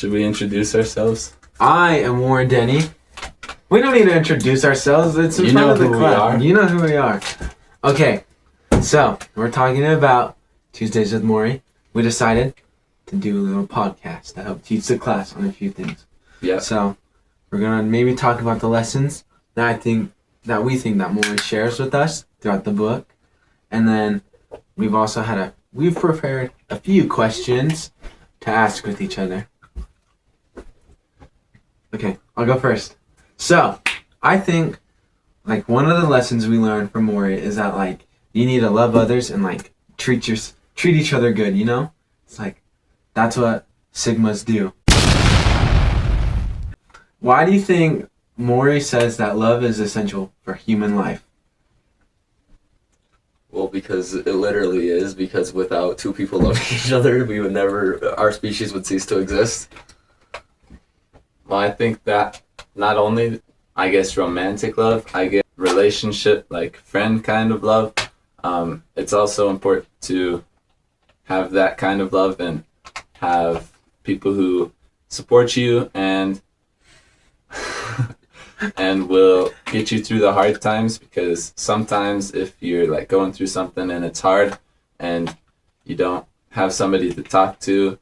Should we introduce ourselves? I am Warren Denny. We don't need to introduce ourselves. It's in front of the class. You know who we are. Okay, so we're talking about Tuesdays with Morrie. We decided to do a little podcast to help teach the class on a few things. Yeah. So we're gonna maybe talk about the lessons that we think that Morrie shares with us throughout the book, and then we've prepared a few questions to ask with each other. Okay, I'll go first. So, I think, one of the lessons we learned from Morrie is that, you need to love others and, treat each other good, you know? It's that's what Sigmas do. Why do you think Morrie says that love is essential for human life? Well, because it literally is, because without two people loving each other, our species would cease to exist. Well, I think that not only, romantic love, relationship, friend kind of love, it's also important to have that kind of love and have people who support you and and will get you through the hard times, because sometimes if you're going through something and it's hard and you don't have somebody to talk to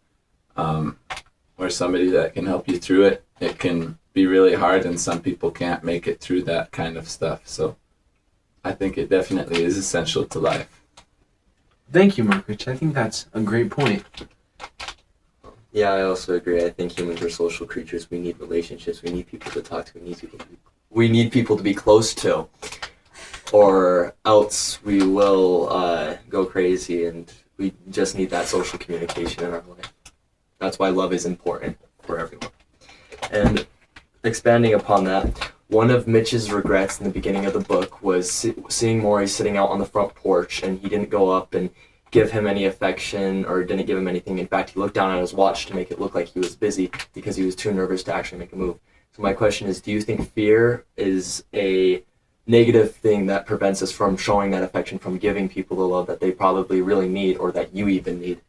or somebody that can help you through it, it can be really hard, and some people can't make it through that kind of stuff. So I think it definitely is essential to life. Thank you, Mark. I think that's a great point. Yeah, I also agree. I think humans are social creatures. We need relationships. We need people to talk to. We need people to be close to, or else we will go crazy, and we just need that social communication in our life. That's why love is important for everyone. And expanding upon that, one of Mitch's regrets in the beginning of the book was seeing Morrie sitting out on the front porch, and he didn't go up and give him any affection or didn't give him anything. In fact, he looked down at his watch to make it look like he was busy because he was too nervous to actually make a move. So my question is, do you think fear is a negative thing that prevents us from showing that affection, from giving people the love that they probably really need, or that you even need?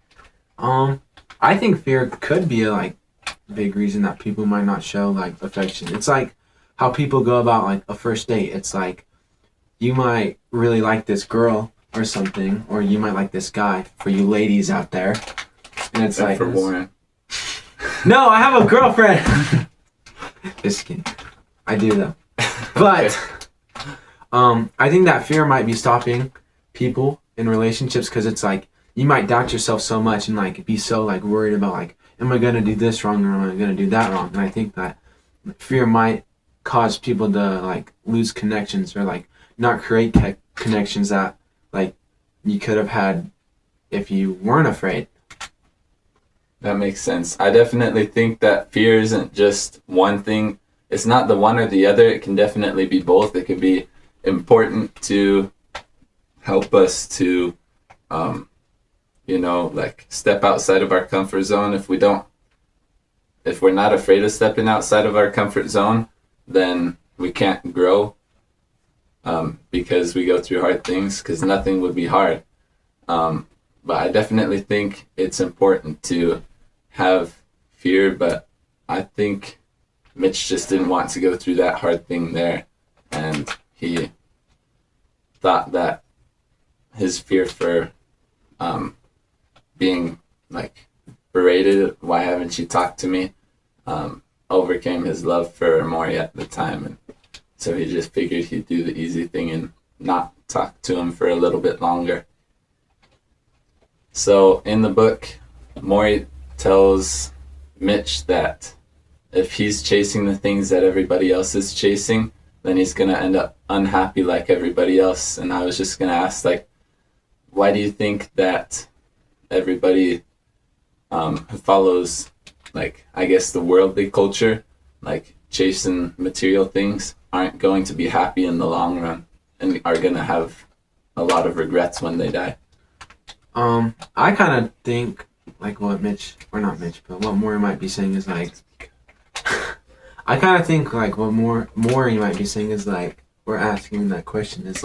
I think fear could be a big reason that people might not show affection. It's how people go about a first date. It's you might really like this girl or something, or you might like this guy, for you ladies out there, and it's for Warren. No, I have a girlfriend. Just kidding. I do though. But I think that fear might be stopping people in relationships, because it's you might doubt yourself so much and be so worried about am I gonna do this wrong, or am I gonna do that wrong? And I think that fear might cause people to lose connections, or not create connections that you could have had if you weren't afraid. That makes sense. I definitely think that fear isn't just one thing. It's not the one or the other. It can definitely be both. It can be important to help us to step outside of our comfort zone. If we're not afraid of stepping outside of our comfort zone, then we can't grow, because we go through hard things, because nothing would be hard. But I definitely think it's important to have fear, but I think Mitch just didn't want to go through that hard thing there, and he thought that his fear for being berated, why haven't you talked to me, overcame his love for Morrie at the time, and so he just figured he'd do the easy thing and not talk to him for a little bit longer. So in the book, Morrie tells Mitch that if he's chasing the things that everybody else is chasing, then he's going to end up unhappy like everybody else. And I was just going to ask, why do you think that everybody who follows, the worldly culture, chasing material things, aren't going to be happy in the long run and are going to have a lot of regrets when they die? I kind of think what Mitch, or not Mitch, but what Morrie might be saying is I kind of think what Morrie might be saying is we're asking that question is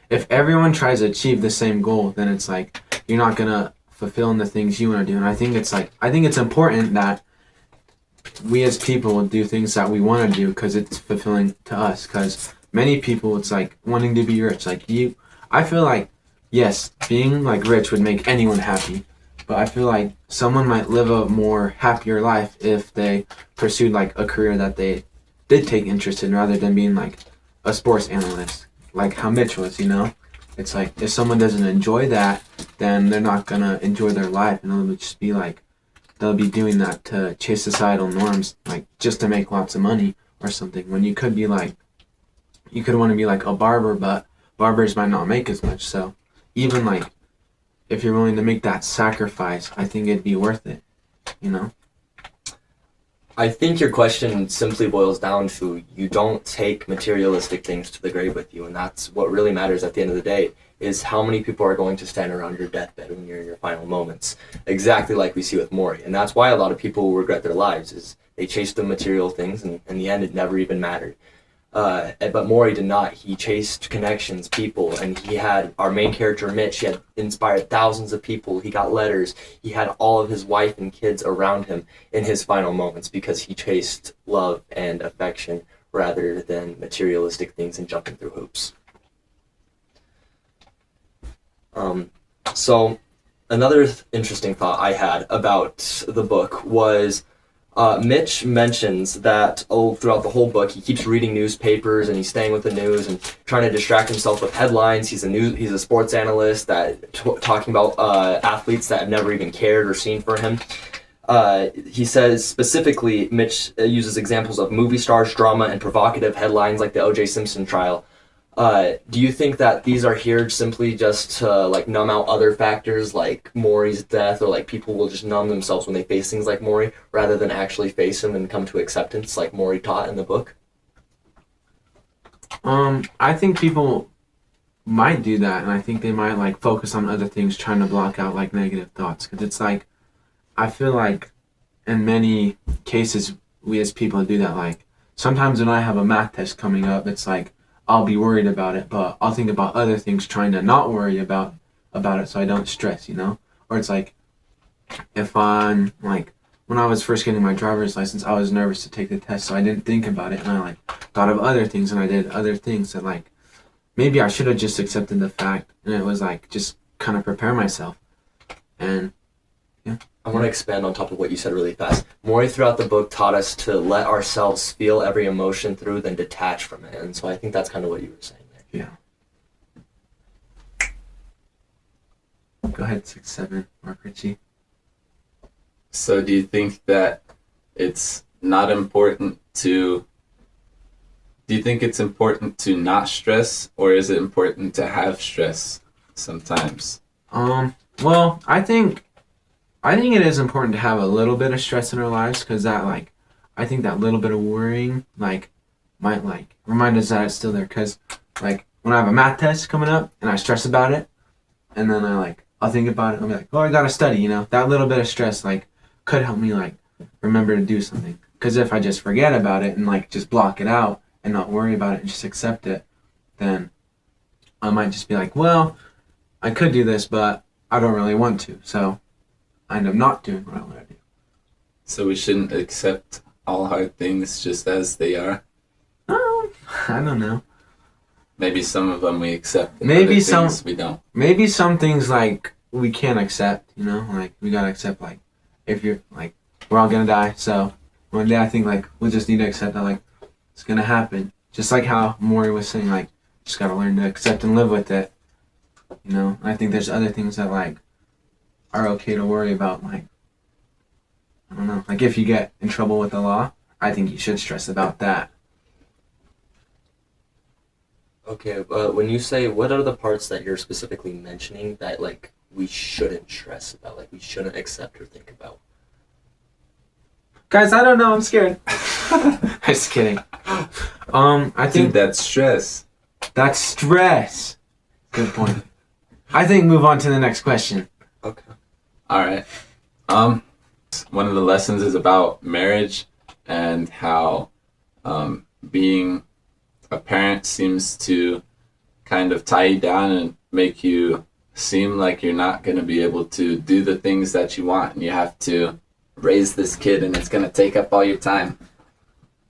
if everyone tries to achieve the same goal, then it's you're not gonna fulfill the things you want to do. And I think it's important that we as people will do things that we want to do because it's fulfilling to us. Because many people, it's like wanting to be rich. Like I feel like, yes, being like rich would make anyone happy. But I feel like someone might live a more happier life if they pursued like a career that they did take interest in rather than being like a sports analyst, like how Mitch was, you know? It's like if someone doesn't enjoy that, then they're not gonna enjoy their life, and it'll just be like they'll be doing that to chase societal norms, like just to make lots of money or something. When you could be like, you could want to be like a barber, but barbers might not make as much. So even like if you're willing to make that sacrifice, I think it'd be worth it, you know? I think your question simply boils down to you don't take materialistic things to the grave with you, and that's what really matters at the end of the day, is how many people are going to stand around your deathbed when you're in your final moments, exactly like we see with Morrie. And that's why a lot of people regret their lives, is they chased the material things, and in the end it never even mattered. But Morrie did not. He chased connections, people, and he had our main character, Mitch. He had inspired thousands of people. He got letters. He had all of his wife and kids around him in his final moments because he chased love and affection rather than materialistic things and jumping through hoops. So another interesting thought I had about the book was Mitch mentions that throughout the whole book he keeps reading newspapers and he's staying with the news and trying to distract himself with headlines. He's a sports analyst that talking about athletes that have never even cared or seen for him. He says specifically, Mitch uses examples of movie stars, drama, and provocative headlines like the O.J. Simpson trial. Do you think that these are here simply just to like numb out other factors like Morrie's death, or like people will just numb themselves when they face things like Morrie rather than actually face him and come to acceptance like Morrie taught in the book? I think people might do that, and I think they might like focus on other things, trying to block out like negative thoughts. Because it's like, I feel like in many cases we as people do that. Like sometimes when I have a math test coming up, it's like I'll be worried about it, but I'll think about other things, trying to not worry about it so I don't stress, you know? Or it's like if I'm like, when I was first getting my driver's license, I was nervous to take the test, so I didn't think about it, and I like thought of other things, and I did other things that like maybe I should have just accepted the fact, and it was like just kind of prepare myself. And yeah. I want to expand on top of what you said really fast. Morrie throughout the book taught us to let ourselves feel every emotion through, then detach from it. And so I think that's kind of what you were saying there. Yeah. Go ahead, 6-7, Mark Ritchie. So do you think that it's not important to... Do you think it's important to not stress, or is it important to have stress sometimes? Well, I think it is important to have a little bit of stress in our lives, because that like, I think that little bit of worrying like might like remind us that it's still there. Because like when I have a math test coming up and I stress about it, and then I'll think about it, I'll be like, oh, I gotta study, you know. That little bit of stress like could help me like remember to do something. Because if I just forget about it and like just block it out and not worry about it and just accept it, then I might just be like, well, I could do this, but I don't really want to, so I end up not doing what I want to do. So we shouldn't accept all hard things just as they are? I don't know. Maybe some of them we accept, maybe other some things we don't. Maybe some things like we can't accept, you know? Like we gotta accept like if you're like we're all gonna die, so one day I think like we just need to accept that like it's gonna happen. Just like how Morrie was saying, like just gotta learn to accept and live with it. You know? I think there's other things that like are okay to worry about, like I don't know, like if you get in trouble with the law, I think you should stress about that. Okay, but when you say, what are the parts that you're specifically mentioning that like we shouldn't stress about, like we shouldn't accept or think about? Guys, I don't know, I'm scared. Just kidding. I think Dude, that's stress. that's stress. Good point. I think move on to the next question. Okay. All right. One of the lessons is about marriage and how being a parent seems to kind of tie you down and make you seem like you're not going to be able to do the things that you want, and you have to raise this kid and it's going to take up all your time.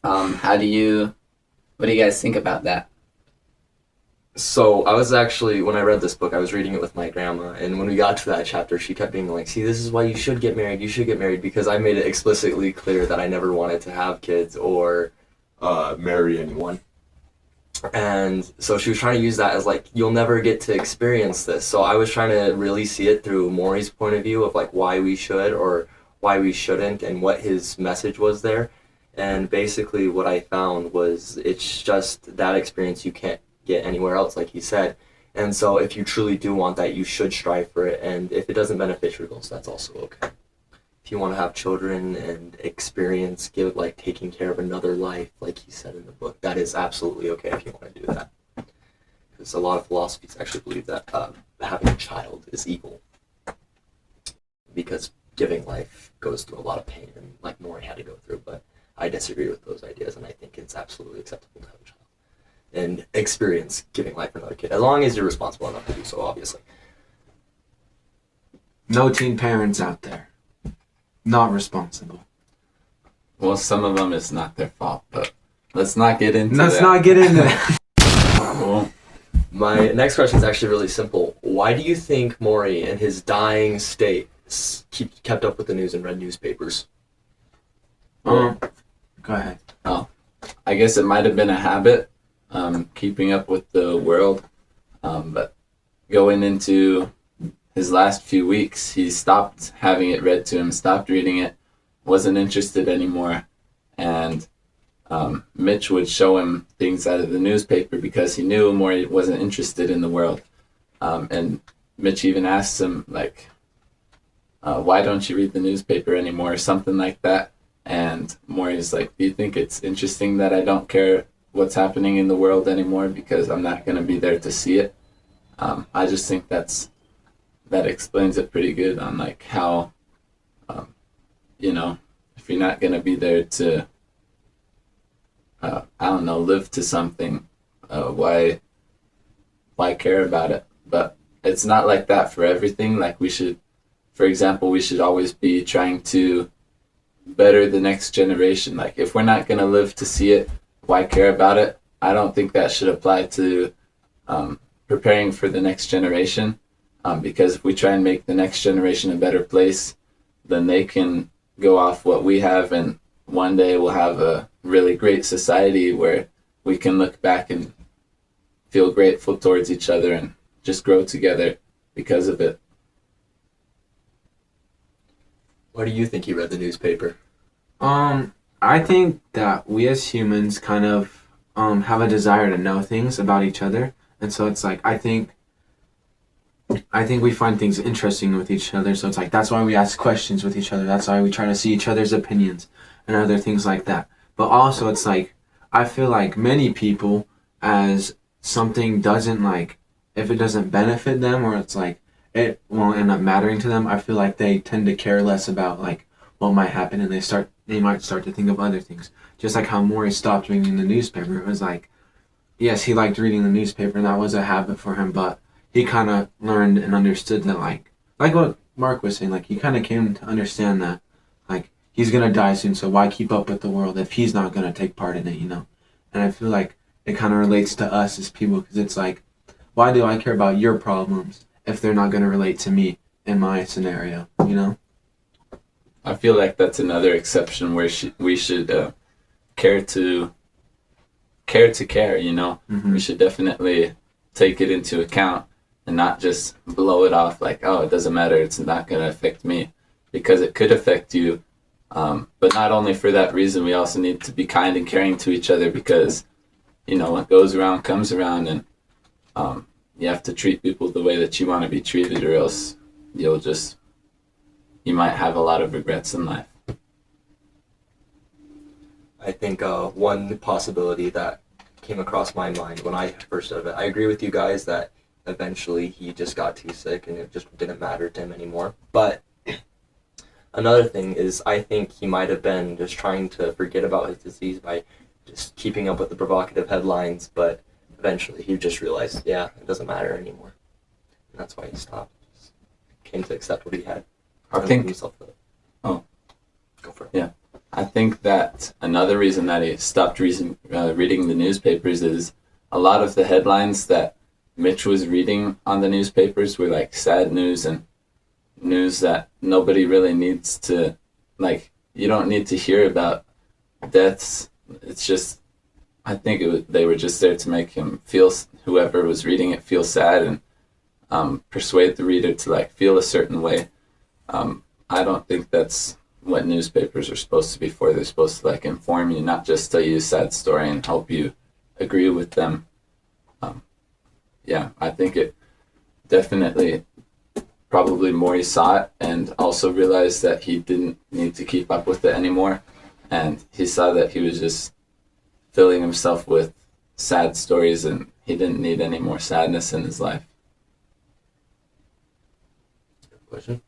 What do you guys think about that? So I was actually, when I read this book, I was reading it with my grandma, and when we got to that chapter, she kept being like, see, this is why you should get married, because I made it explicitly clear that I never wanted to have kids or marry anyone. And so she was trying to use that as like, you'll never get to experience this. So I was trying to really see it through Morrie's point of view of like why we should or why we shouldn't and what his message was there. And basically what I found was it's just that experience you can't get anywhere else, like he said. And so if you truly do want that, you should strive for it. And if it doesn't benefit your goals, that's also okay. If you want to have children and experience like taking care of another life, like he said in the book, that is absolutely okay if you want to do that. Because a lot of philosophies actually believe that having a child is evil. Because giving life goes through a lot of pain, and like Morrie had to go through, but I disagree with those ideas, and I think it's absolutely acceptable to have a child and experience giving life for another kid, as long as you're responsible enough to do so, obviously. No teen parents out there. Not responsible. Well, some of them it's not their fault, but let's not get into Let's that. not get into that. Cool. My next question is actually really simple. Why do you think Morrie, in his dying state, kept up with the news and read newspapers? Go ahead. I guess it might have been a habit, keeping up with the world, but going into his last few weeks, he stopped having it read to him, stopped reading it, wasn't interested anymore, and Mitch would show him things out of the newspaper because he knew Morrie wasn't interested in the world, and Mitch even asked him, like, why don't you read the newspaper anymore, or something like that. And Morrie's like, do you think it's interesting that I don't care what's happening in the world anymore because I'm not going to be there to see it? I just think that explains it pretty good on like how, if you're not going to be there to, live to something, why care about it? But it's not like that for everything. Like we should always be trying to better the next generation. Like if we're not going to live to see it, why care about it? I don't think that should apply to preparing for the next generation, because if we try and make the next generation a better place, then they can go off what we have, and one day we'll have a really great society where we can look back and feel grateful towards each other and just grow together because of it. Why do you think he read the newspaper? I think that we as humans kind of have a desire to know things about each other, and so it's like I think we find things interesting with each other, so it's like that's why we ask questions with each other. That's why we try to see each other's opinions and other things like that. But also it's like I feel like many people, as something doesn't like, if it doesn't benefit them or it's like it won't end up mattering to them, I feel like they tend to care less about like what might happen, and they might start to think of other things. Just like how Morrie stopped reading the newspaper. It was like, yes, he liked reading the newspaper and that was a habit for him, but he kind of learned and understood that like what Mark was saying, like he kind of came to understand that like he's going to die soon, so why keep up with the world if he's not going to take part in it, And I feel like it kind of relates to us as people, because it's like, why do I care about your problems if they're not going to relate to me in my scenario, I feel like that's another exception where we should care to care, Mm-hmm. We should definitely take it into account and not just blow it off like, oh, it doesn't matter, it's not going to affect me, because it could affect you. But not only for that reason, we also need to be kind and caring to each other, because, what goes around comes around, and you have to treat people the way that you want to be treated, or else you might have a lot of regrets in life. I think one possibility that came across my mind when I first heard of it, I agree with you guys that eventually he just got too sick and it just didn't matter to him anymore. But another thing is, I think he might have been just trying to forget about his disease by just keeping up with the provocative headlines, but eventually he just realized, yeah, it doesn't matter anymore. And that's why he stopped. Just came to accept what he had. I think Go for it. Yeah. I think that another reason that he stopped reading the newspapers is a lot of the headlines that Mitch was reading on the newspapers were like sad news and news that nobody really needs to, like, you don't need to hear about deaths. It's just, I think they were just there to make him feel, whoever was reading it, feel sad and persuade the reader to like feel a certain way. I don't think that's what newspapers are supposed to be for. They're supposed to like inform you, not just tell you a sad story and help you agree with them. Yeah, I think it definitely, probably Morrie saw it and also realized that he didn't need to keep up with it anymore. And he saw that he was just filling himself with sad stories and he didn't need any more sadness in his life. Question?